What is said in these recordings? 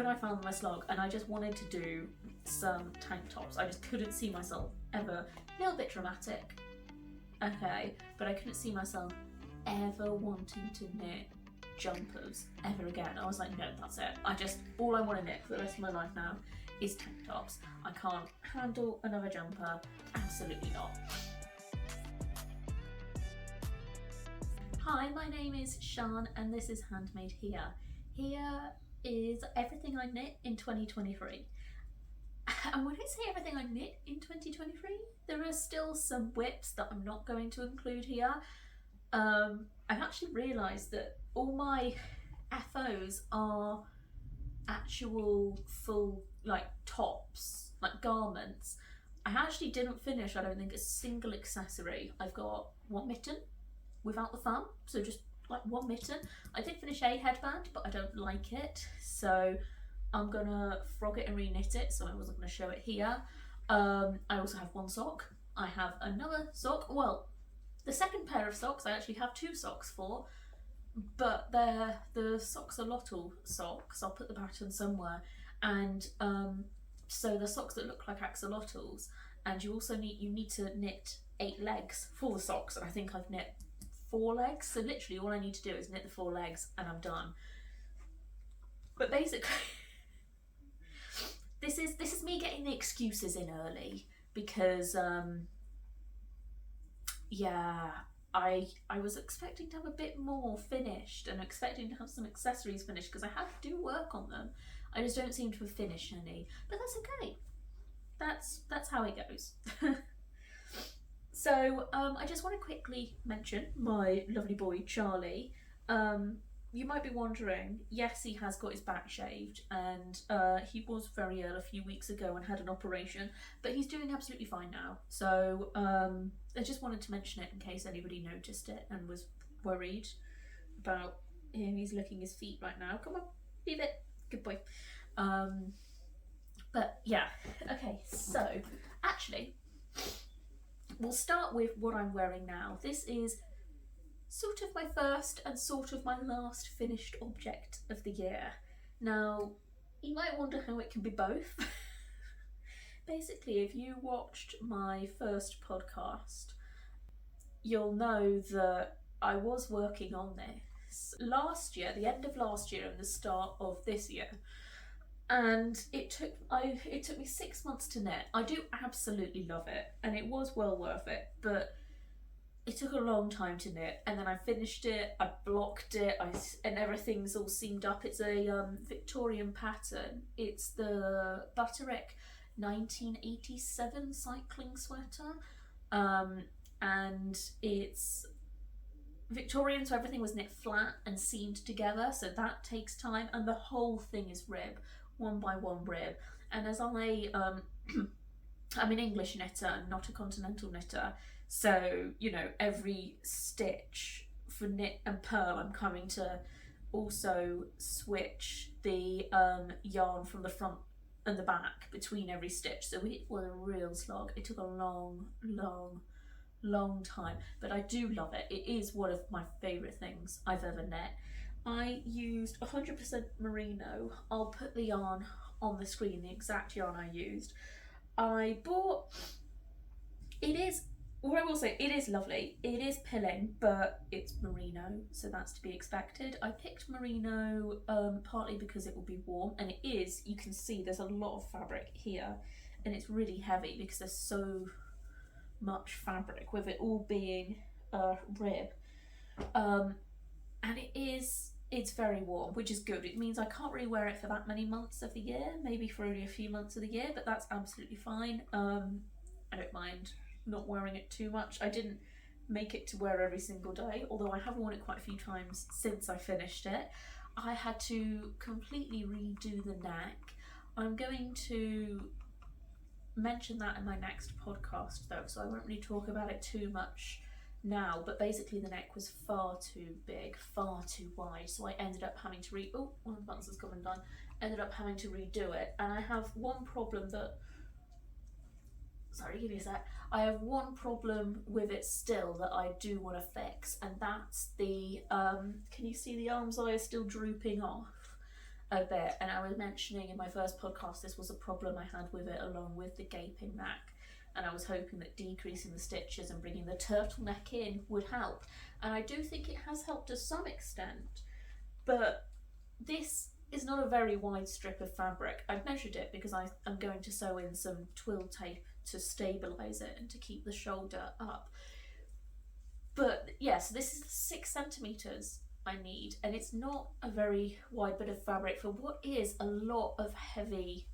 but I found my slog, and I just wanted to do some tank tops. I just couldn't see myself ever, a little bit dramatic, okay, but I couldn't see myself ever wanting to knit jumpers ever again. I was like, no, that's it. All I want to knit for the rest of my life now is tank tops. I can't handle another jumper, absolutely not. Hi, my name is Sian and this is Handmade Here. Here is everything I knit in 2023. And when I say everything I knit in 2023, there are still some whips that I'm not going to include here. I've actually realised that all my FOs are actual full like tops, like garments. I actually didn't finish, I don't think, a single accessory. I've got one mitten without the thumb, so just like one mitten. I did finish a headband, but I don't like it, so I'm gonna frog it and re-knit it, so I wasn't gonna show it here. I also have one sock. I have another sock, well, the second pair of socks I actually have two socks for, but they're the Soxolotl socks. I'll put the pattern somewhere. And so the socks that look like axolotls, and you also need to knit 8 legs for the socks, and I think I've knit 4 legs, so literally all I need to do is knit the 4 legs and I'm done. But basically this is me getting the excuses in early, because yeah, I was expecting to have a bit more finished and expecting to have some accessories finished, because I have to do work on them. I just don't seem to have finished any, but that's okay. That's how it goes. So I just want to quickly mention my lovely boy Charlie. You might be wondering, yes, he has got his back shaved, and he was very ill a few weeks ago and had an operation, but he's doing absolutely fine now. So I just wanted to mention it in case anybody noticed it and was worried about him. He's licking his feet right now. Come on, leave it. Good boy. But yeah, okay, so actually we'll start with what I'm wearing now. This is sort of my first and sort of my last finished object of the year. Now, you might wonder how it can be both. Basically, if you watched my first podcast, you'll know that I was working on this last year, the end of last year and the start of this year. And it took me 6 months to knit. I do absolutely love it, and it was well worth it, but it took a long time to knit, and then I finished it, I blocked it, and everything's all seamed up. It's a Victorian pattern. It's the Butterick 1987 cycling sweater, and it's Victorian, so everything was knit flat and seamed together, so that takes time, and the whole thing is rib. 1 by 1 rib, and as I'm an English knitter, not a continental knitter, so you know, every stitch for knit and purl I'm coming to also switch the yarn from the front and the back between every stitch, so it was a real slog. It took a long time, but I do love it. It is one of my favourite things I've ever knit. I used 100% merino. I'll put the yarn on the screen, the exact yarn I used. I bought, what I will say, it is lovely. It is pilling, but it's merino, so that's to be expected. I picked merino partly because it will be warm, and it is, you can see there's a lot of fabric here, and it's really heavy because there's so much fabric with it all being rib. And it's very warm, which is good. It means I can't really wear it for that many months of the year, maybe for only a few months of the year, but that's absolutely fine. I don't mind not wearing it too much. I didn't make it to wear every single day, although I have worn it quite a few times since I finished it. I had to completely redo the neck. I'm going to mention that in my next podcast though, so I won't really talk about it too much now, but basically the neck was far too big, far too wide, so I ended up having to one of the buttons has come undone, ended up having to redo it. And I have one problem that, sorry, give me a sec, I have one problem with it still that I do want to fix, and that's the, can you see the arm's eye is still drooping off? a bit, and I was mentioning in my first podcast this was a problem I had with it, along with the gaping neck, and I was hoping that decreasing the stitches and bringing the turtleneck in would help, and I do think it has helped to some extent, but this is not a very wide strip of fabric. I've measured it because I'm going to sew in some twill tape to stabilise it and to keep the shoulder up. But yeah, so this is 6 centimetres I need, and it's not a very wide bit of fabric for what is a lot of heavy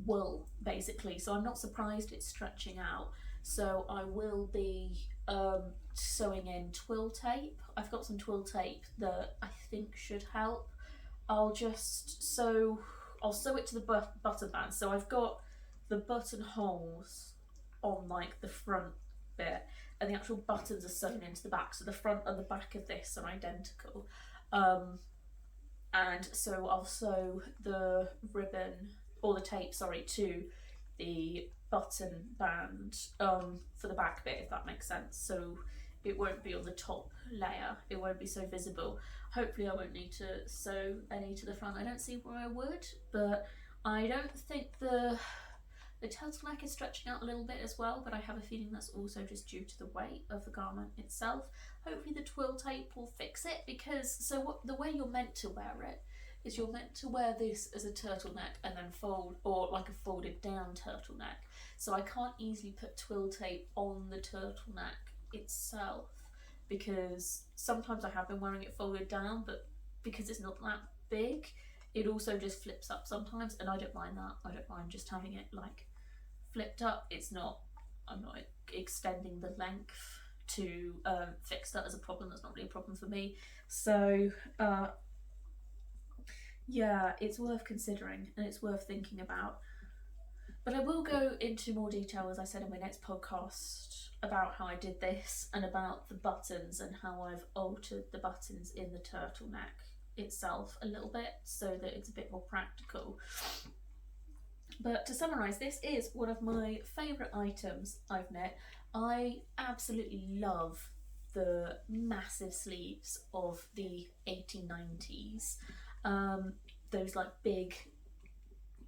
wool, basically, so I'm not surprised it's stretching out. So I will be sewing in twill tape. I've got some twill tape that I think should help. I'll sew it to the button band. So I've got the buttonholes on like the front bit, and the actual buttons are sewn into the back, so the front and the back of this are identical. And so I'll sew the ribbon, or the tape, sorry, to the button band for the back bit, if that makes sense, so it won't be on the top layer, it won't be so visible. Hopefully I won't need to sew any to the front. I don't see where I would, but I don't think the turtleneck is stretching out a little bit as well, but I have a feeling that's also just due to the weight of the garment itself. Hopefully the twill tape will fix it, because the way you're meant to wear it is you're meant to wear this as a turtleneck and then fold, or like a folded down turtleneck. So I can't easily put twill tape on the turtleneck itself, because sometimes I have been wearing it folded down, but because it's not that big, it also just flips up sometimes, and I don't mind that. I don't mind just having it like flipped up. I'm not extending the length to fix that as a problem. That's not really a problem for me. So yeah, it's worth considering and it's worth thinking about. But I will go into more detail, as I said in my next podcast, about how I did this and about the buttons and how I've altered the buttons in the turtleneck itself a little bit so that it's a bit more practical. But to summarise, this is one of my favourite items I've knit. I absolutely love the massive sleeves of the 1890s. Those like big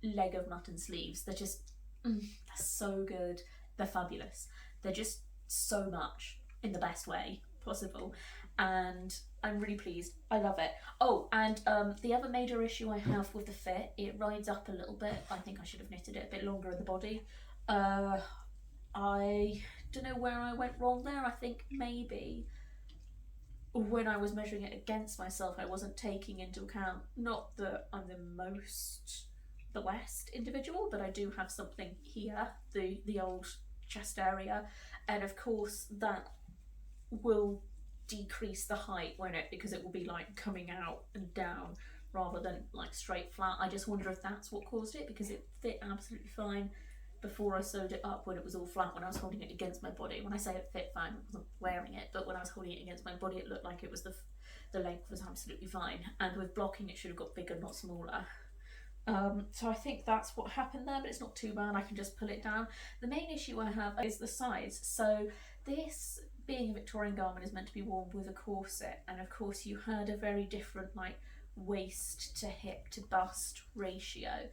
leg of mutton sleeves. They're just they're so good. They're fabulous. They're just so much in the best way possible, and I'm really pleased. I love it. Oh, and the other major issue I have with the fit, it rides up a little bit. I think I should have knitted it a bit longer in the body. I don't know where I went wrong there. I think maybe when I was measuring it against myself, I wasn't taking into account, not that I'm the best individual, but I do have something here, the old chest area, and of course that will decrease the height, won't it, because it will be like coming out and down rather than like straight flat. I just wonder if that's what caused it, because it fit absolutely fine before I sewed it up when it was all flat, when I was holding it against my body. When I say it fit fine, I wasn't wearing it, but when I was holding it against my body, it looked like it was the length was absolutely fine, and with blocking it should have got bigger, not smaller. So I think that's what happened there, but it's not too bad. I can just pull it down. The main issue I have is the size. So this, being a Victorian garment, is meant to be worn with a corset, and of course you had a very different like waist to hip to bust ratio.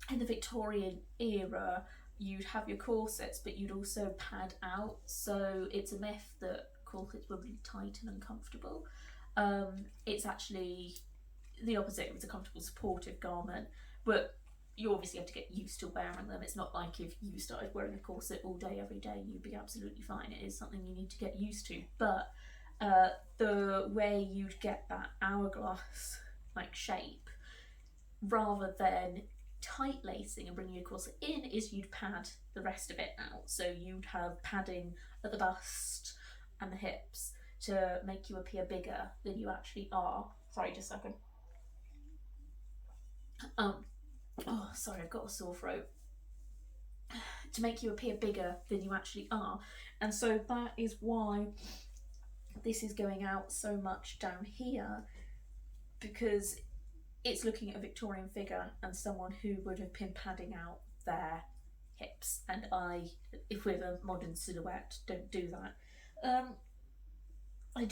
In the Victorian era, you'd have your corsets, but you'd also pad out, so it's a myth that corsets were really tight and uncomfortable. It's actually the opposite. It was a comfortable, supportive garment, but you obviously have to get used to wearing them. It's not like if you started wearing a corset all day every day, you'd be absolutely fine. It is something you need to get used to, but the way you'd get that hourglass like shape, rather than tight lacing and bringing your corset in, is you'd pad the rest of it out. So you'd have padding at the bust and the hips to make you appear bigger than you actually are. Sorry, just a second. Oh, sorry, I've got a sore throat. To make you appear bigger than you actually are. And so that is why this is going out so much down here, because it's looking at a Victorian figure and someone who would have been padding out their hips, and I, if with a modern silhouette, don't do that. I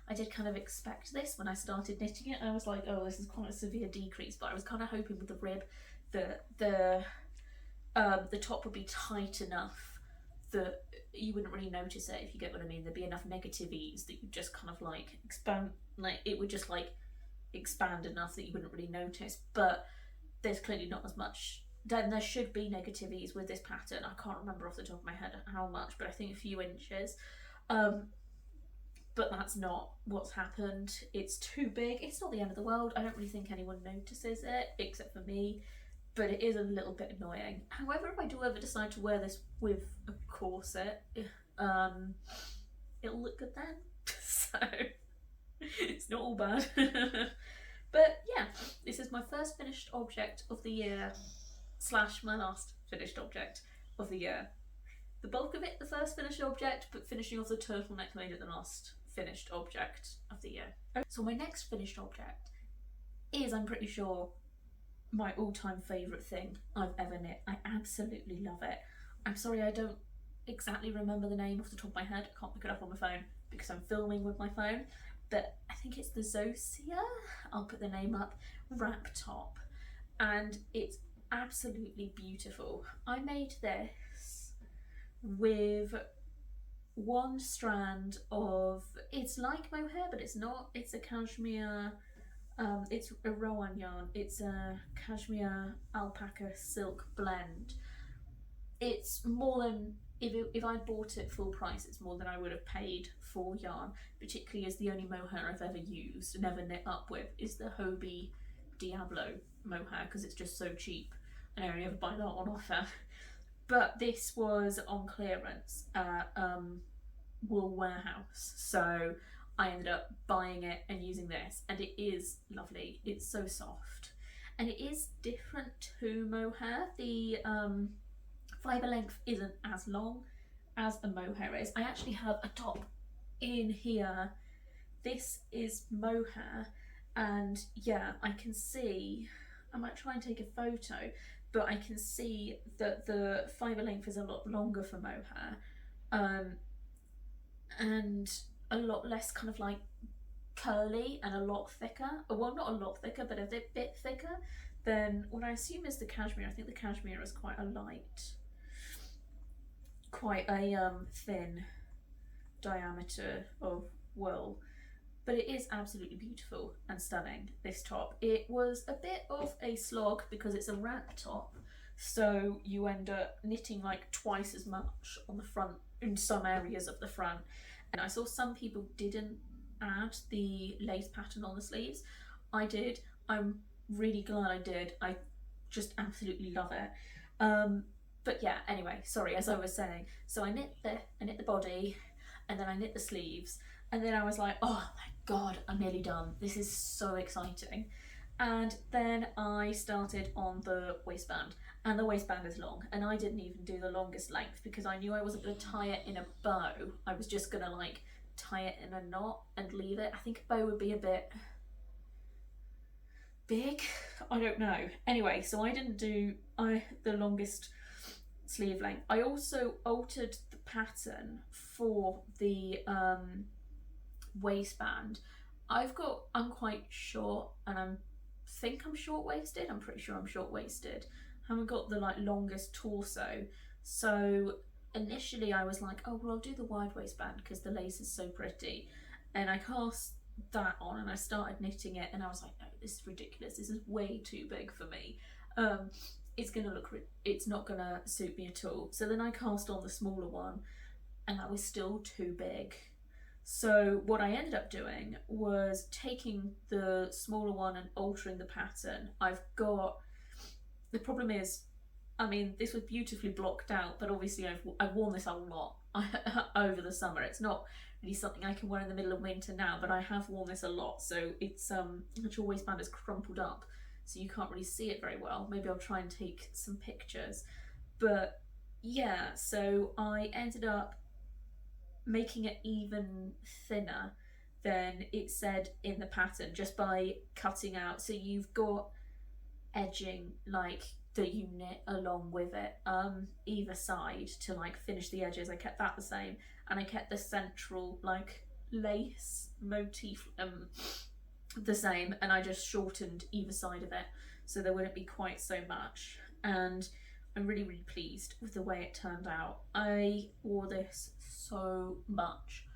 I did kind of expect this when I started knitting it. I was like, oh, this is quite a severe decrease, but I was kind of hoping with the rib that the top would be tight enough that you wouldn't really notice it, if you get what I mean. There'd be enough negative ease that you just kind of like expand, like it would just like expand enough that you wouldn't really notice. But there's clearly not as much. Then there should be negative ease with this pattern. I can't remember off the top of my head how much, but I think a few inches. But that's not what's happened. It's too big. It's not the end of the world. I don't really think anyone notices it except for me, but it is a little bit annoying. However, if I do ever decide to wear this with a corset, it'll look good then. So it's not all bad. But yeah, this is my first finished object of the year / my last finished object of the year. The bulk of it, the first finished object, but finishing off the turtleneck made it the last finished object of the year. So my next finished object is, I'm pretty sure, my all-time favourite thing I've ever knit. I absolutely love it. I'm sorry I don't exactly remember the name off the top of my head. I can't pick it up on my phone because I'm filming with my phone, but I think it's the Zosia, I'll put the name up, wrap top, and it's absolutely beautiful. I made this with one strand of, it's like mohair but it's not, it's a cashmere, it's a Rowan yarn, it's a cashmere alpaca silk blend. It's more than, if I bought it full price, it's more than I would have paid for yarn, particularly as the only mohair I've ever used and ever knit up with is the Hobie Diablo mohair, because it's just so cheap and I only ever buy that on offer. But this was on clearance at Wool Warehouse, so I ended up buying it and using this, and it is lovely. It's so soft and it is different to mohair. The fibre length isn't as long as a mohair is. I actually have a top in here. This is mohair, and yeah, I can see, I might try and take a photo, but I can see that the fibre length is a lot longer for mohair, and a lot less kind of like curly and a lot thicker. Well, not a lot thicker, but a bit thicker than what I assume is the cashmere. I think the cashmere is quite a light, quite a thin diameter of wool. But it is absolutely beautiful and stunning, this top. It was a bit of a slog because it's a wrap top, so you end up knitting like twice as much on the front, in some areas of the front. And I saw some people didn't add the lace pattern on the sleeves. I did. I'm really glad I did. I just absolutely love it. But yeah, anyway, sorry, as I was saying, so I knit the body, and then I knit the sleeves, and then I was like, oh my god, I'm nearly done. This is so exciting. And then I started on the waistband, and the waistband is long, and I didn't even do the longest length because I knew I wasn't going to tie it in a bow. I was just going to like tie it in a knot and leave it. I think a bow would be a bit big, I don't know. Anyway, so I didn't do the longest sleeve length. I also altered the pattern for the waistband. I'm quite short, and I think I'm short-waisted. I'm pretty sure I'm short-waisted. I haven't got the like longest torso, so initially I was like, oh well, I'll do the wide waistband because the lace is so pretty, and I cast that on and I started knitting it, and I was like, no, this is ridiculous, this is way too big for me. It's not gonna suit me at all. So then I cast on the smaller one, and that was still too big. So what I ended up doing was taking the smaller one and altering the pattern. The problem is, I mean, this was beautifully blocked out, but obviously I've worn this a lot over the summer. It's not really something I can wear in the middle of winter now, but I have worn this a lot, so it's actual waistband is crumpled up, so you can't really see it very well. Maybe I'll try and take some pictures. But yeah, so I ended up making it even thinner than it said in the pattern just by cutting out. So you've got edging like that you knit along with it, either side to like finish the edges. I kept that the same, and I kept the central like lace motif the same, and I just shortened either side of it so there wouldn't be quite so much, and I'm really, really pleased with the way it turned out. I wore this so much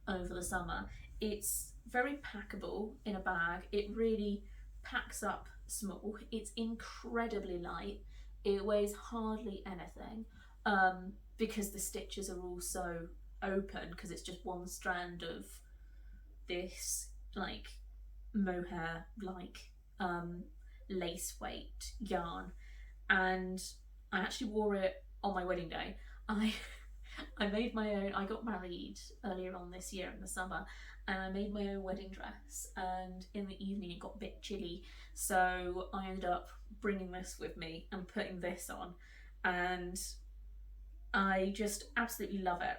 over the summer. It's very packable in a bag. It really packs up small. It's incredibly light. It weighs hardly anything, because the stitches are all so open, because it's just one strand of this like mohair like lace weight yarn, and I actually wore it on my wedding day. I made my own. I got married earlier on this year in the summer, and I made my own wedding dress, and in the evening it got a bit chilly, so I ended up bringing this with me and putting this on, and I just absolutely love it.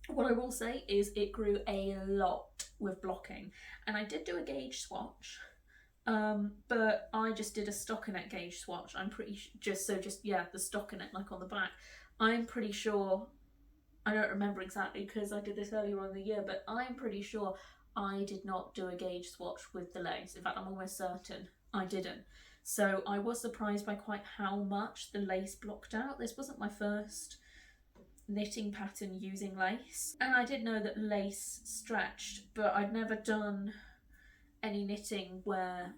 What I will say is it grew a lot with blocking, and I did do a gauge swatch, but I just did a stockinette gauge swatch. I'm pretty the stockinette like on the back. I'm pretty sure, I don't remember exactly because I did this earlier on in the year, but I'm pretty sure I did not do a gauge swatch with the lace. In fact, I'm almost certain I didn't. So I was surprised by quite how much the lace blocked out. This wasn't my first knitting pattern using lace, and I did know that lace stretched, but I'd never done any knitting where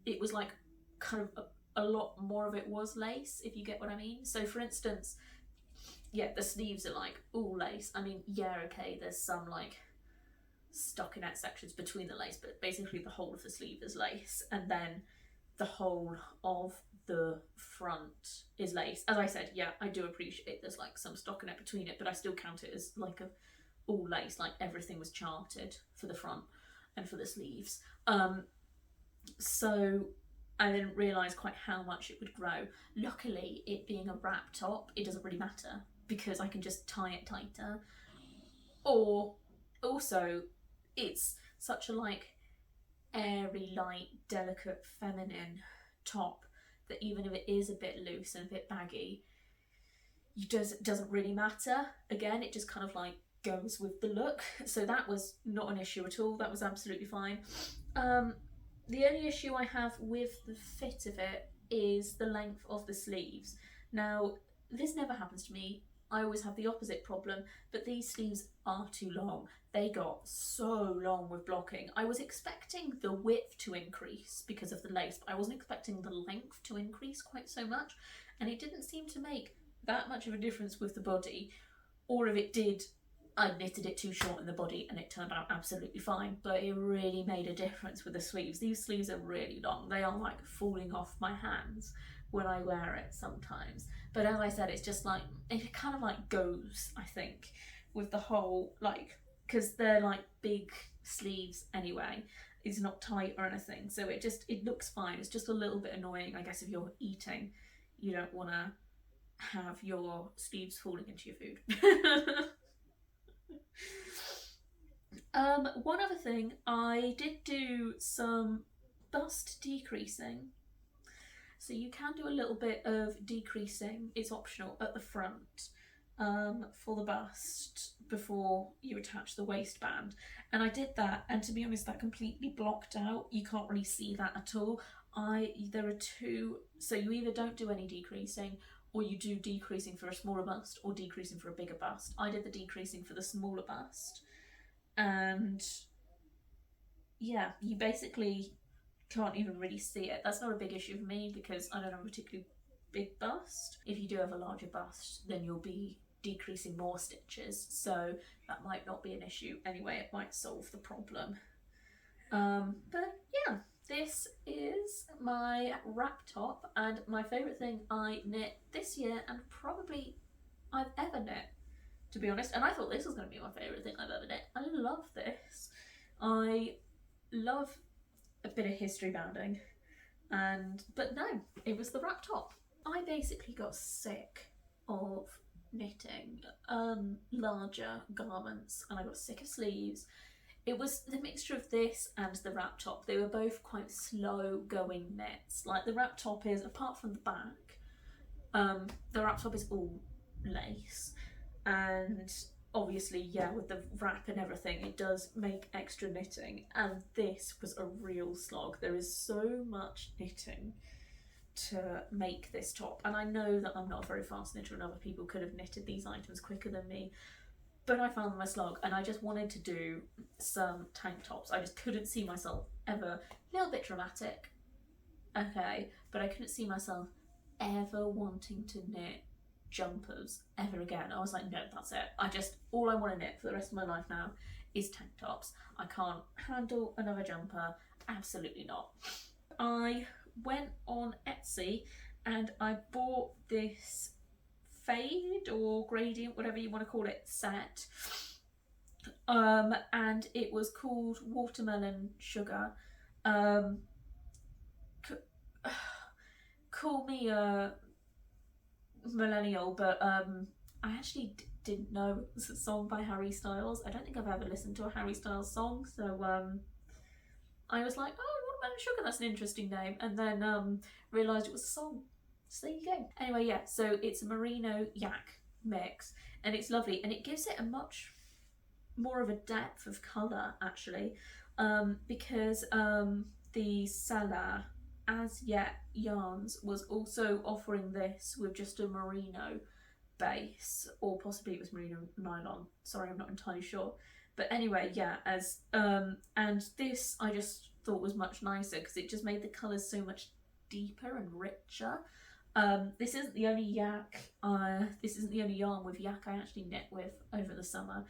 it was like kind of a lot more of it was lace, if you get what I mean. So for instance, yeah, the sleeves are like all lace. I mean, yeah, okay, there's some like stockinette sections between the lace, but basically the whole of the sleeve is lace, and then the whole of the front is lace. As I said, yeah, I do appreciate there's like some stockinette between it, but I still count it as like a all lace, like everything was charted for the front and for the sleeves. So I didn't realise quite how much it would grow. Luckily, it being a wrap top, it doesn't really matter because I can just tie it tighter. Or also, it's such a like airy, light, delicate, feminine top that even if it is a bit loose and a bit baggy, it doesn't really matter. Again, it just kind of like goes with the look. So that was not an issue at all. That was absolutely fine. The only issue I have with the fit of it is the length of the sleeves. Now, this never happens to me. I always have the opposite problem, but these sleeves are too long. They got so long with blocking. I was expecting the width to increase because of the lace, but I wasn't expecting the length to increase quite so much, and it didn't seem to make that much of a difference with the body, or if it did, I knitted it too short in the body and it turned out absolutely fine, but it really made a difference with the sleeves. These sleeves are really long. They are like falling off my hands when I wear it sometimes. But as I said, it's just like, it kind of like goes, I think, with the whole, like, because they're like big sleeves anyway. It's not tight or anything, so it looks fine. It's just a little bit annoying, I guess, if you're eating. You don't want to have your sleeves falling into your food. One other thing, I did do some bust decreasing. So you can do a little bit of decreasing, it's optional, at the front for the bust before you attach the waistband. And I did that, and to be honest, that completely blocked out. You can't really see that at all. There are two, so you either don't do any decreasing, or you do decreasing for a smaller bust or decreasing for a bigger bust. I did the decreasing for the smaller bust, and yeah, you basically can't even really see it. That's not a big issue for me because I don't have a particularly big bust. If you do have a larger bust, then you'll be decreasing more stitches, so that might not be an issue anyway. It might solve the problem. But yeah, this is my wrap top and my favourite thing I knit this year, and probably I've ever knit, to be honest. And I thought this was going to be my favourite thing I've ever knit. I love this. I love a bit of history bounding, but no, it was the wrap top. I basically got sick of knitting larger garments, and I got sick of sleeves. It was the mixture of this and the wrap top. They were both quite slow going knits. Like the wrap top is, apart from the back, the wrap top is all lace, and obviously, yeah, with the wrap and everything, it does make extra knitting, and this was a real slog. There is so much knitting to make this top, and I know that I'm not a very fast knitter and other people could have knitted these items quicker than me, but I found them a slog, and I just wanted to do some tank tops. I just couldn't see myself ever, a little bit dramatic, okay, but I couldn't see myself ever wanting to knit jumpers ever again. I was like, no, that's it. All I want to knit for the rest of my life now is tank tops. I can't handle another jumper, absolutely not. I went on Etsy and I bought this fade or gradient, whatever you want to call it, set. And it was called Watermelon Sugar. Call me a millennial, but I actually didn't know it was a song by Harry Styles. I don't think I've ever listened to a Harry Styles song, so I was like, oh, Watermelon Sugar, that's an interesting name, and then realised it was a song. So there you go. Anyway, yeah, so it's a merino yak mix, and it's lovely, and it gives it a much more of a depth of colour, actually, because the seller, As Yet Yarns, was also offering this with just a merino base, or possibly it was merino nylon. Sorry, I'm not entirely sure. But anyway, yeah, and this I just thought was much nicer because it just made the colours so much deeper and richer. This isn't the only yarn with yak I actually knit with over the summer.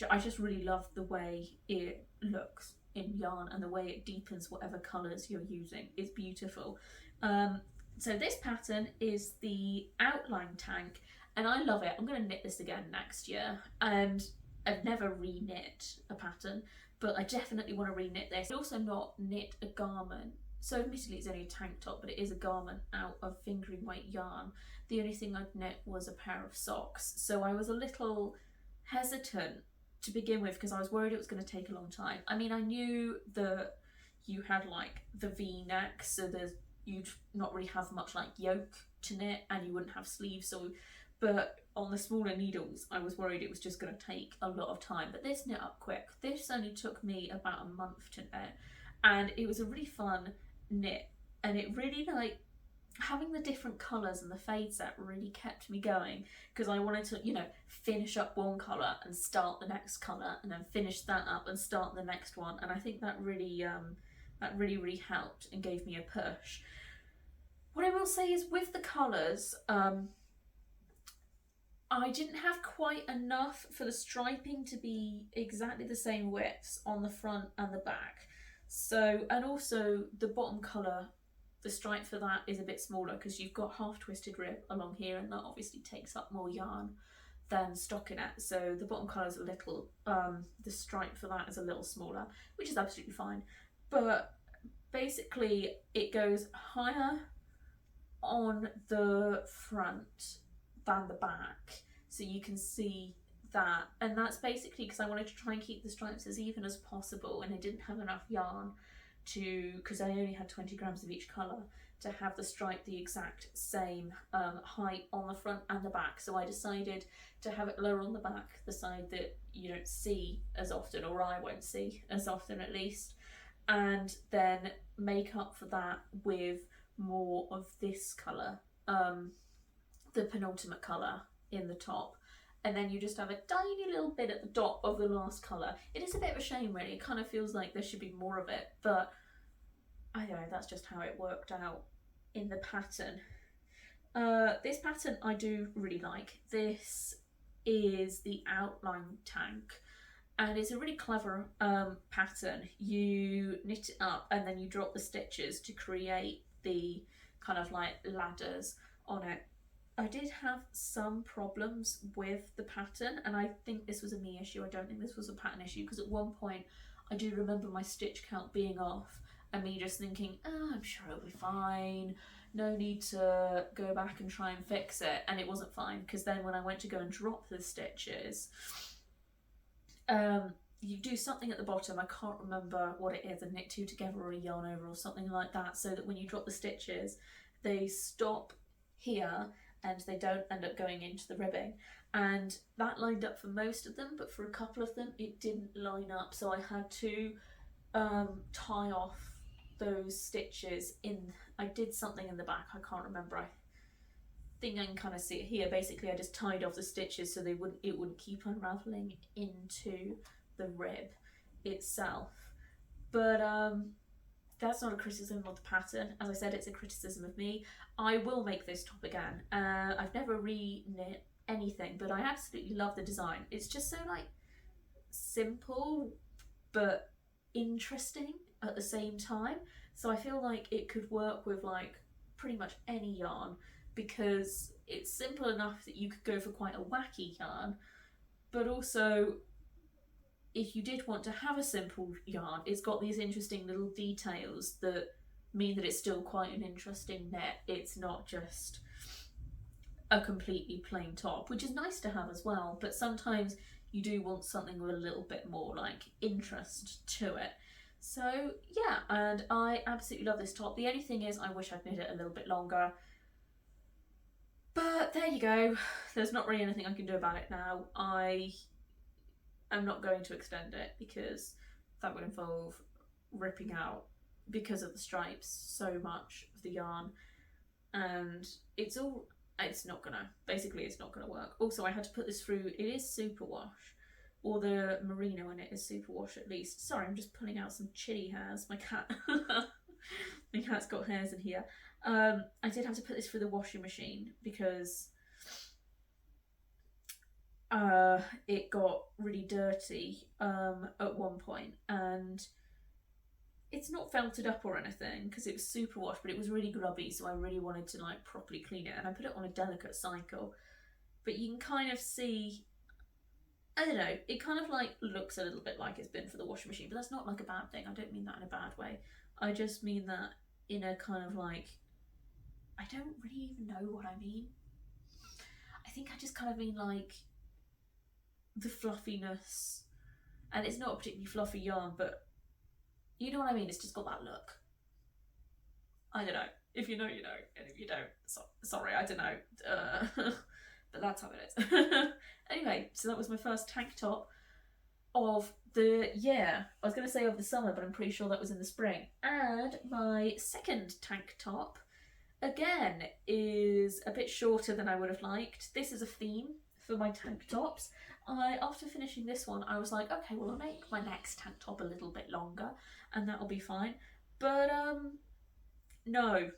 I just really love the way it looks in yarn and the way it deepens whatever colours you're using. It's beautiful. So this pattern is the outline tank, and I love it. I'm going to knit this again next year, and I've never re-knit a pattern, but I definitely want to re-knit this. I also not knit a garment. So admittedly it's only a tank top, but it is a garment out of fingering weight yarn. The only thing I'd knit was a pair of socks. So I was a little hesitant to begin with because I was worried it was going to take a long time. I mean, I knew that you had like the V-neck, so you'd not really have much like yoke to knit, and you wouldn't have sleeves. So, but on the smaller needles, I was worried it was just going to take a lot of time. But this knit up quick. This only took me about a month to knit, and it was a really fun knit, and it really, like, having the different colours and the fade set really kept me going because I wanted to, you know, finish up one colour and start the next colour, and then finish that up and start the next one. And I think that really helped and gave me a push. What I will say is with the colours, I didn't have quite enough for the striping to be exactly the same widths on the front and the back. So, and also the bottom colour, the stripe for that is a bit smaller because you've got half twisted rib along here, and that obviously takes up more yarn than stockinette. So the bottom colour is a little, the stripe for that is a little smaller, which is absolutely fine. But basically it goes higher on the front than the back, so you can see that, and that's basically because I wanted to try and keep the stripes as even as possible, and I didn't have enough yarn because I only had 20 grams of each colour to have the stripe the exact same height on the front and the back. So I decided to have it lower on the back, the side that you don't see as often, or I won't see as often at least, and then make up for that with more of this colour, the penultimate colour in the top. And then you just have a tiny little bit at the dot of the last colour. It is a bit of a shame really, it kind of feels like there should be more of it, but I don't know, that's just how it worked out in the pattern. This pattern I do really like. This is the outline tank, and it's a really clever pattern. You knit it up and then you drop the stitches to create the kind of like ladders on it. I did have some problems with the pattern, and I think this was a me issue. I don't think this was a pattern issue, because at one point I do remember my stitch count being off and me just thinking, oh, I'm sure it'll be fine, no need to go back and try and fix it. And it wasn't fine, because then when I went to go and drop the stitches, you do something at the bottom, I can't remember what it is, a knit two together or a yarn over or something like that, so that when you drop the stitches they stop here and they don't end up going into the ribbing. And that lined up for most of them, but for a couple of them it didn't line up, so I had to tie off those stitches in. I did something in the back, I can't remember. I think I can kind of see it here. Basically I just tied off the stitches so it wouldn't keep unraveling into the rib itself. But that's not a criticism of the pattern. As I said, it's a criticism of me. I will make this top again. I've never re-knit anything, but I absolutely love the design. It's just so like simple but interesting at the same time. So I feel like it could work with like pretty much any yarn, because it's simple enough that you could go for quite a wacky yarn, but also if you did want to have a simple yarn, it's got these interesting little details that mean that it's still quite an interesting knit. It's not just a completely plain top, which is nice to have as well, but sometimes you do want something with a little bit more like interest to it. So yeah, and I absolutely love this top. The only thing is I wish I'd knit it a little bit longer, but there you go. There's not really anything I can do about it now. I'm not going to extend it because that would involve ripping out, because of the stripes, so much of the yarn, and it's not gonna work. Also, I had to put this through, it is superwash, or the merino in it is superwash at least. Sorry, I'm just pulling out some chilly hairs. My cat's got hairs in here. I did have to put this through the washing machine because it got really dirty at one point, and it's not felted up or anything because it was superwash, but it was really grubby, so I really wanted to like properly clean it, and I put it on a delicate cycle. But you can kind of see, I don't know, it kind of like looks a little bit like it's been for the washing machine, but that's not like a bad thing. I don't mean that in a bad way. I just mean that in a kind of like, I don't really even know what I mean. I think I just kind of mean like the fluffiness, and it's not a particularly fluffy yarn, but you know what I mean. It's just got that look. I don't know. If you know, you know, and if you don't, sorry, I don't know. But that's how it is. Anyway, so that was my first tank top of the year. I was going to say of the summer, but I'm pretty sure that was in the spring. And my second tank top, again, is a bit shorter than I would have liked. This is a theme for my tank tops. After finishing this one, I was like, okay, well, I'll make my next tank top a little bit longer, and that'll be fine. But no,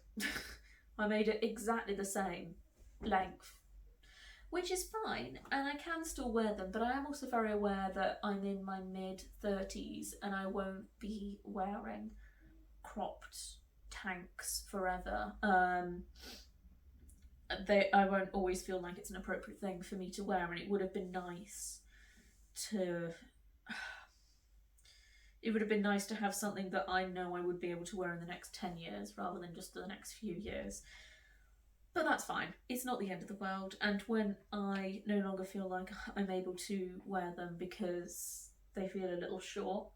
I made it exactly the same length, which is fine, and I can still wear them, but I am also very aware that I'm in my mid-30s and I won't be wearing cropped tanks forever. I won't always feel like it's an appropriate thing for me to wear, and it would have been nice to have something that I know I would be able to wear in the next 10 years rather than just the next few years. But that's fine. It's not the end of the world, and when I no longer feel like I'm able to wear them because they feel a little short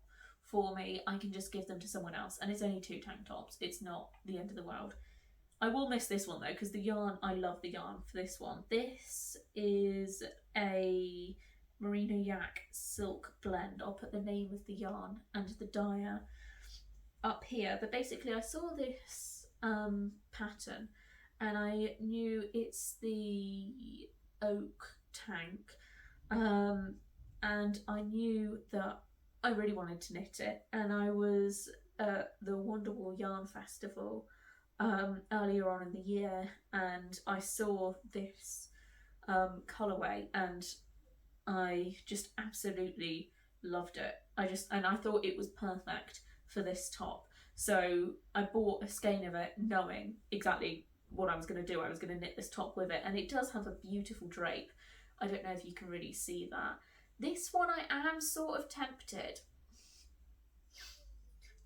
for me, I can just give them to someone else, and it's only 2 tank tops. It's not the end of the world. I will miss this one though, because the yarn, I love the yarn for this one. This is a Merino Yak silk blend. I'll put the name of the yarn and the dyer up here, but basically I saw this pattern and I knew it's the oak tank, and I knew that I really wanted to knit it, and I was at the Wonderwall Yarn Festival earlier on in the year, and I saw this colourway and I just absolutely loved it. And I thought it was perfect for this top, so I bought a skein of it knowing exactly what I was going to do. I was going to knit this top with it, and it does have a beautiful drape. I don't know if you can really see that. This one I am sort of tempted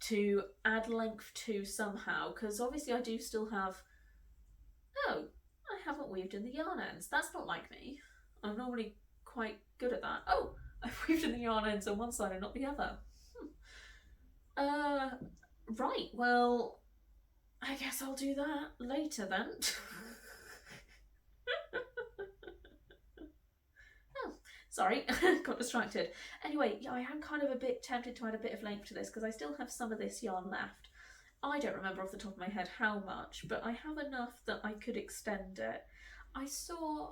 to add length to somehow, because obviously I do still have, oh, I haven't weaved in the yarn ends. That's not like me. I'm normally quite good at that. Oh, I've weaved in the yarn ends on one side and not the other. Right, well, I guess I'll do that later then. Sorry, got distracted. Anyway, yeah, I am kind of a bit tempted to add a bit of length to this because I still have some of this yarn left. I don't remember off the top of my head how much, but I have enough that I could extend it. I saw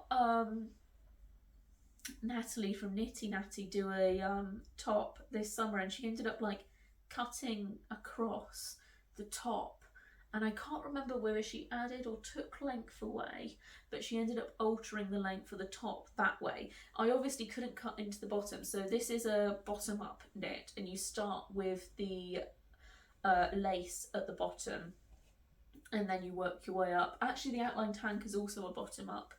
Natalie from Knitty Natty do a top this summer, and she ended up like cutting across the top, and I can't remember whether she added or took length away, but she ended up altering the length of the top that way. I obviously couldn't cut into the bottom, so this is a bottom up knit, and you start with the lace at the bottom and then you work your way up. Actually, the outline tank is also a bottom up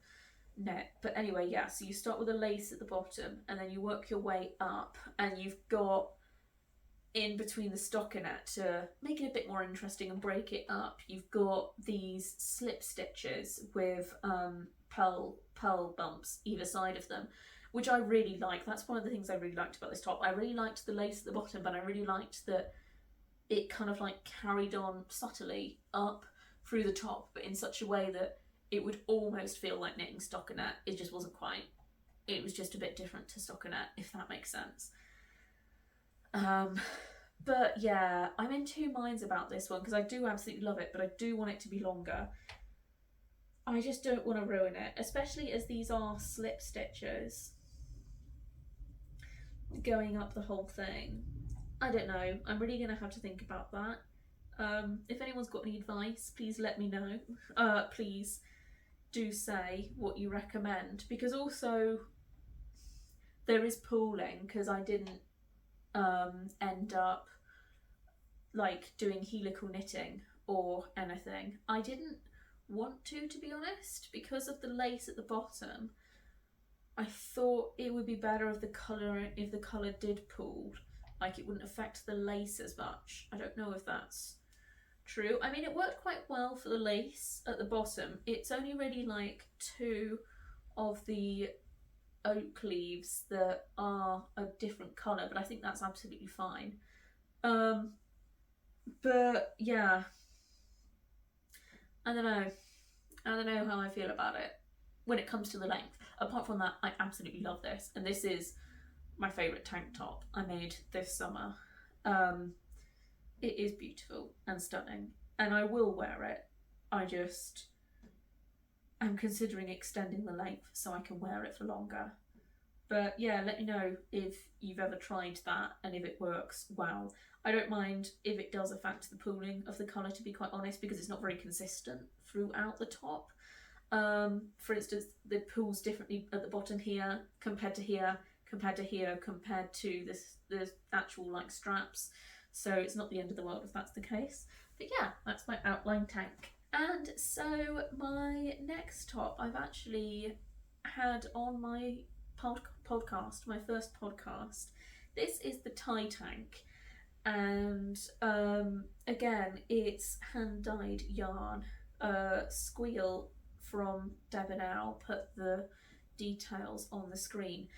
knit, but anyway, yeah, so you start with a lace at the bottom and then you work your way up, and you've got in between the stockinette, to make it a bit more interesting and break it up, you've got these slip stitches with pearl bumps either side of them, which I really like. That's one of the things I really liked about this top. I really liked the lace at the bottom, but I really liked that it kind of like carried on subtly up through the top, but in such a way that it would almost feel like knitting stockinette. It just wasn't quite. It was just a bit different to stockinette, if that makes sense. But yeah, I'm in two minds about this one because I do absolutely love it, but I do want it to be longer. I just don't want to ruin it, especially as these are slip stitches going up the whole thing. I don't know. I'm really going to have to think about that. If anyone's got any advice, please let me know. Please do say what you recommend, because also there is pooling, because I didn't end up like doing helical knitting or anything. I didn't want to be honest, because of the lace at the bottom. I thought it would be better if the colour did pool, like it wouldn't affect the lace as much. I don't know if that's true. I mean, it worked quite well for the lace at the bottom. It's only really like two of the oak leaves that are a different colour, but I think that's absolutely fine. But yeah, I don't know how I feel about it when it comes to the length. Apart from that, I absolutely love this, and this is my favourite tank top I made this summer. It is beautiful and stunning, and I will wear it. I just am considering extending the length so I can wear it for longer. But yeah, let me know if you've ever tried that and if it works well. I don't mind if it does affect the pooling of the colour, to be quite honest, because it's not very consistent throughout the top. For instance, the pools differently at the bottom here compared to here, compared to here, compared to the actual like straps. So it's not the end of the world if that's the case. But yeah, that's my outline tank. And so my next top I've actually had on my podcast, my first podcast. This is the tie tank, and again, it's hand dyed yarn, Squeal from Debonnaire. I'll put the details on the screen,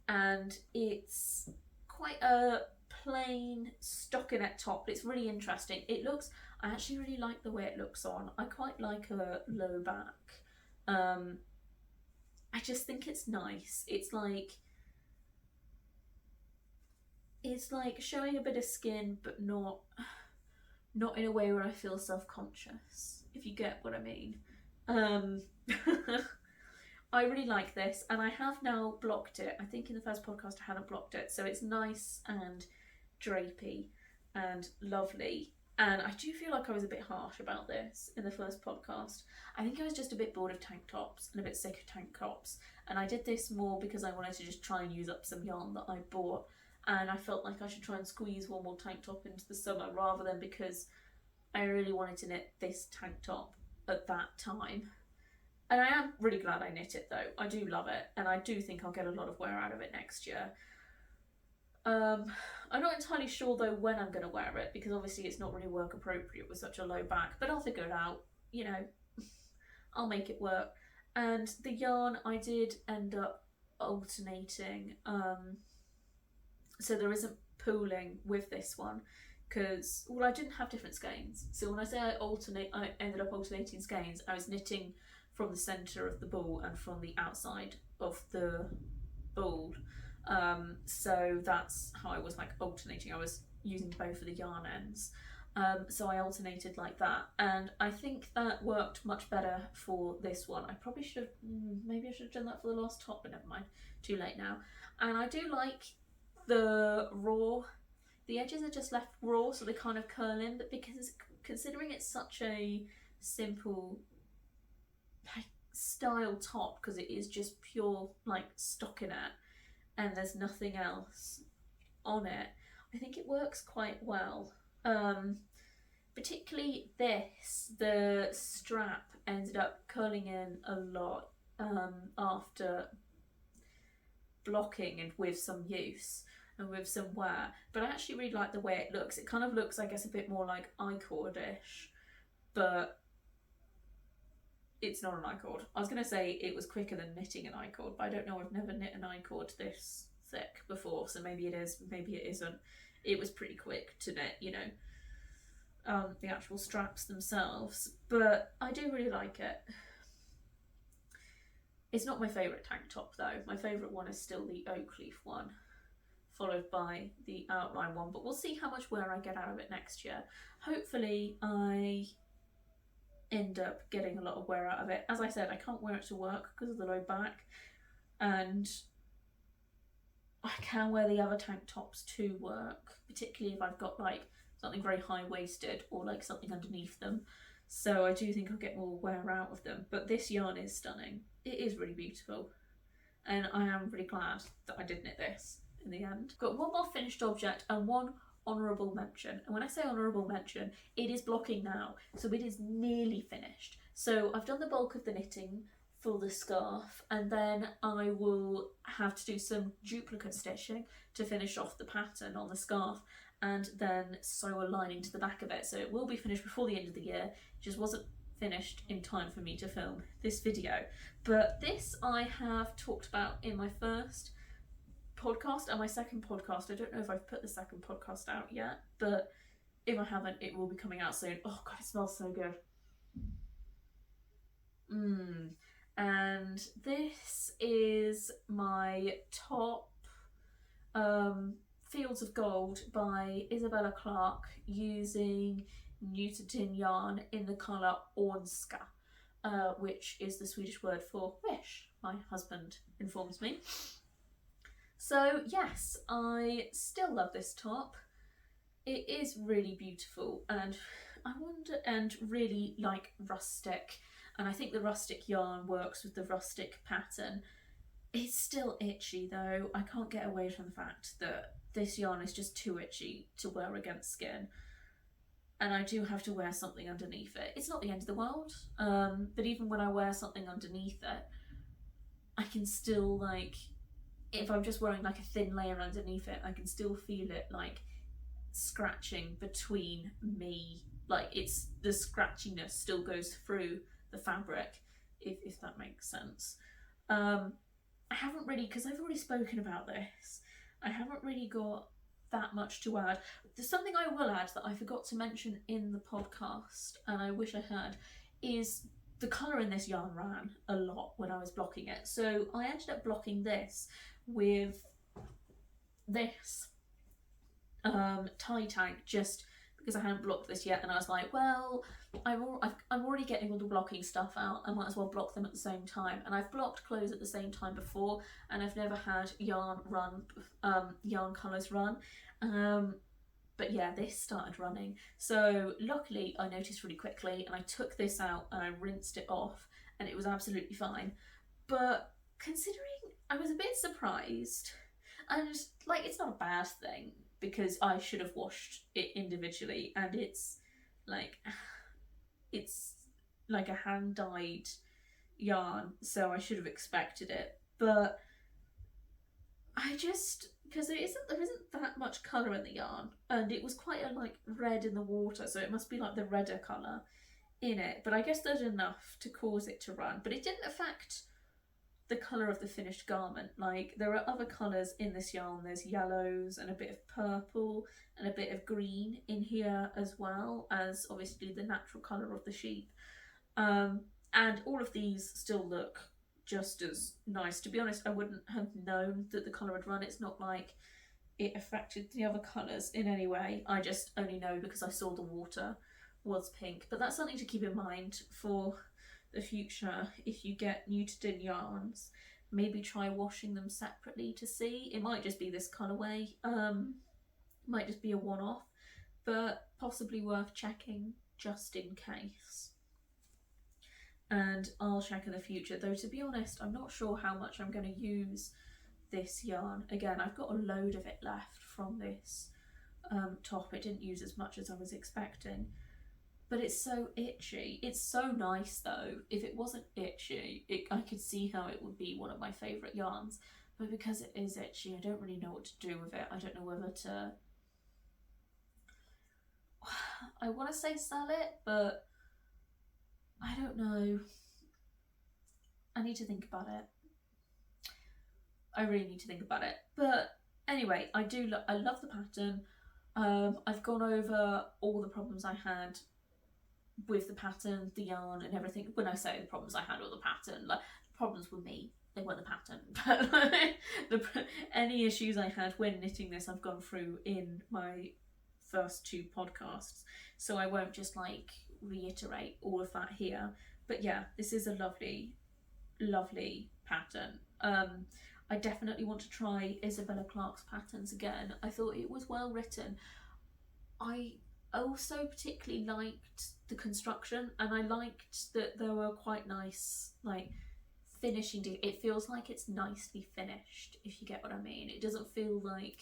and it's quite a plain stockinette top, but it's really interesting. I actually really like the way it looks on. I quite like a low back. I just think it's nice. It's like showing a bit of skin, but not in a way where I feel self-conscious, if you get what I mean. I really like this, and I have now blocked it. I think in the first podcast I hadn't blocked it, so it's nice and drapey and lovely. And I do feel like I was a bit harsh about this in the first podcast. I think I was just a bit bored of tank tops and a bit sick of tank tops, and I did this more because I wanted to just try and use up some yarn that I bought, and I felt like I should try and squeeze one more tank top into the summer, rather than because I really wanted to knit this tank top at that time. And I am really glad I knit it though. I do love it, and I do think I'll get a lot of wear out of it next year. I'm not entirely sure though when I'm going to wear it, because obviously it's not really work appropriate with such a low back, but I'll figure it out, you know. I'll make it work. And the yarn I did end up alternating, so there isn't pooling with this one, because, well, I didn't have different skeins. So when I say I ended up alternating skeins, I was knitting from the centre of the ball and from the outside of the ball. So that's how I was like alternating. I was using both of the yarn ends. So I alternated like that, and I think that worked much better for this one. I probably should have, maybe I should have done that for the last top, but never mind, too late now. And I do like the raw, the edges are just left raw, so they kind of curl in, but because considering it's such a simple style top, because it is just pure like stockinette and there's nothing else on it, I think it works quite well. Particularly this, the strap ended up curling in a lot after blocking and with some use and with some wear, but I actually really like the way it looks. It kind of looks, I guess, a bit more like I-cord-ish, but it's not an I-cord. I was going to say it was quicker than knitting an I-cord, but I don't know, I've never knit an I-cord this thick before, so maybe it is, maybe it isn't. It was pretty quick to knit, you know, the actual straps themselves, but I do really like it. It's not my favourite tank top though. My favourite one is still the oak leaf one, followed by the outline one, but we'll see how much wear I get out of it next year. Hopefully I end up getting a lot of wear out of it. As I said, I can't wear it to work because of the low back, and I can wear the other tank tops to work, particularly if I've got like something very high-waisted or like something underneath them. So I do think I'll get more wear out of them, but this yarn is stunning. It is really beautiful, and I am really glad that I did knit this in the end. Got one more finished object and one honourable mention, and when I say honourable mention, it is blocking now, so it is nearly finished. So I've done the bulk of the knitting for the scarf, and then I will have to do some duplicate stitching to finish off the pattern on the scarf, and then sew a lining to the back of it. So it will be finished before the end of the year. It just wasn't finished in time for me to film this video. But this I have talked about in my first podcast and my second podcast. I don't know if I've put the second podcast out yet, but if I haven't, it will be coming out soon. Oh god, it smells so good. And this is my top Fields of Gold by Isabella Clarke using Nutiden yarn in the colour Örnska, which is the Swedish word for wish, my husband informs me. So yes, I still love this top. It is really beautiful, and I wonder, and really like rustic, and I think the rustic yarn works with the rustic pattern. It's still itchy though. I can't get away from the fact that this yarn is just too itchy to wear against skin, and I do have to wear something underneath it. It's not the end of the world, but even when I wear something underneath it, I can still, like, if I'm just wearing like a thin layer underneath it, I can still feel it like scratching between me, like it's, the scratchiness still goes through the fabric, if that makes sense. I haven't really, because I've already spoken about this, I haven't really got that much to add. There's something I will add that I forgot to mention in the podcast, and I wish I had, is the colour in this yarn ran a lot when I was blocking it. So I ended up blocking this with this tie tank, just because I hadn't blocked this yet, and I was like, well, I'm already getting all the blocking stuff out, I might as well block them at the same time. And I've blocked clothes at the same time before, and I've never had yarn colours run. But yeah, this started running. So luckily I noticed really quickly, and I took this out and I rinsed it off, and it was absolutely fine. But considering, I was a bit surprised, and like, it's not a bad thing, because I should have washed it individually, and it's like a hand-dyed yarn, so I should have expected it. But I just, because there isn't that much colour in the yarn, and it was quite a like red in the water, so it must be like the redder colour in it, but I guess there's enough to cause it to run. But it didn't affect the colour of the finished garment. Like, there are other colours in this yarn. There's yellows and a bit of purple and a bit of green in here, as well as obviously the natural colour of the sheep. And all of these still look just as nice. To be honest, I wouldn't have known that the colour had run. It's not like it affected the other colours in any way. I just only know because I saw the water was pink. But that's something to keep in mind for the future. If you get Nutiden yarns, maybe try washing them separately to see. It might just be this colourway, might just be a one-off, but possibly worth checking just in case. And I'll check in the future, though to be honest I'm not sure how much I'm going to use this yarn. Again, I've got a load of it left from this top. It didn't use as much as I was expecting, but it's so itchy. It's so nice though. If it wasn't itchy, I could see how it would be one of my favourite yarns, but because it is itchy, I don't really know what to do with it. I don't know whether to, I want to say sell it, but I don't know. I need to think about it. I really need to think about it. But anyway, I love the pattern. I've gone over all the problems I had with the pattern, the yarn and everything. When I say the problems I had with the pattern, like, the problems were me, they weren't the pattern. But any issues I had when knitting this, I've gone through in my first 2 podcasts, so I won't just like reiterate all of that here. But yeah, this is a lovely, lovely pattern. I definitely want to try Isabella Clarke's patterns again. I thought it was well written. I also particularly liked the construction, and I liked that there were quite nice like finishing. It feels like it's nicely finished, if you get what I mean. It doesn't feel like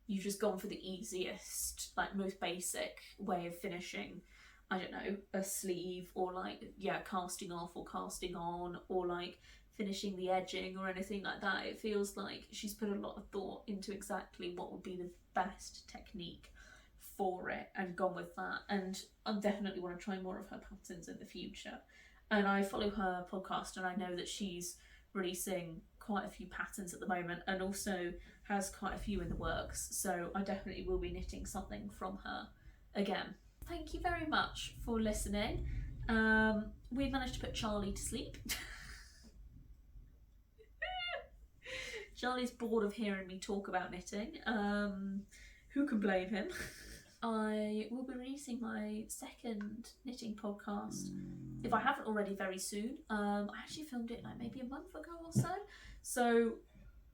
you've just gone for the easiest, like most basic way of finishing, I don't know, a sleeve, or like, yeah, casting off or casting on, or like finishing the edging or anything like that. It feels like she's put a lot of thought into exactly what would be the best technique for it and gone with that. And I definitely want to try more of her patterns in the future. And I follow her podcast, and I know that she's releasing quite a few patterns at the moment, and also has quite a few in the works, so I definitely will be knitting something from her again. Thank you very much for listening. We managed to put Charlie to sleep. Charlie's bored of hearing me talk about knitting. Who can blame him? I will be releasing my second knitting podcast, if I haven't already, very soon. I actually filmed it like maybe a month ago or so. So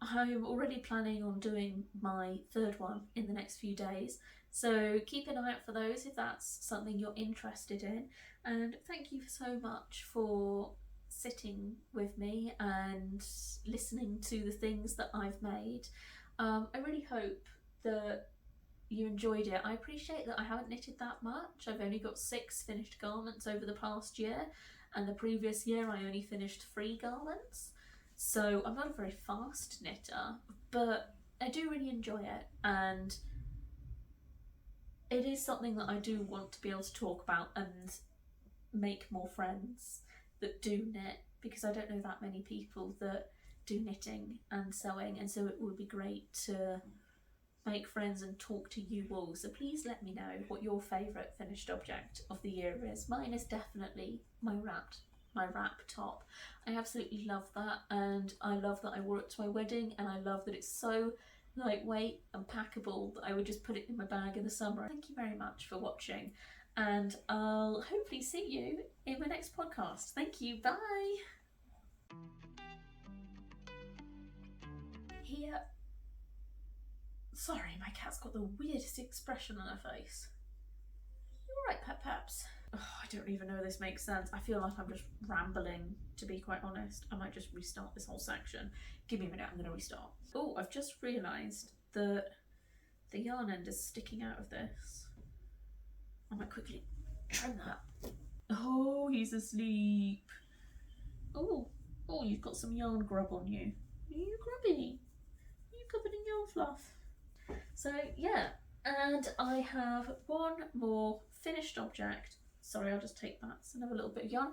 I'm already planning on doing my third one in the next few days. So keep an eye out for those if that's something you're interested in. And thank you so much for sitting with me and listening to the things that I've made. I really hope that you enjoyed it. I appreciate that I haven't knitted that much. I've only got 6 finished garments over the past year, and the previous year I only finished 3 garments. So I'm not a very fast knitter, but I do really enjoy it, and it is something that I do want to be able to talk about and make more friends that do knit, because I don't know that many people that do knitting and sewing, and so it would be great to make friends and talk to you all. So please let me know what your favourite finished object of the year is. Mine is definitely my wrap top. I absolutely love that, and I love that I wore it to my wedding, and I love that it's so lightweight and packable that I would just put it in my bag in the summer. Thank you very much for watching, and I'll hopefully see you in my next podcast. Thank you, bye! Here. Sorry, my cat's got the weirdest expression on her face. You alright, Pep Peps? Oh, I don't even know if this makes sense. I feel like I'm just rambling, to be quite honest. I might just restart this whole section. Give me a minute, I'm going to restart. Oh, I've just realised that the yarn end is sticking out of this. I might quickly trim that. Oh, he's asleep. Oh, you've got some yarn grub on you. Are you grubby? Are you covered in yarn fluff? So yeah, and I have one more finished object. Sorry, I'll just take that. It's another little bit of yarn.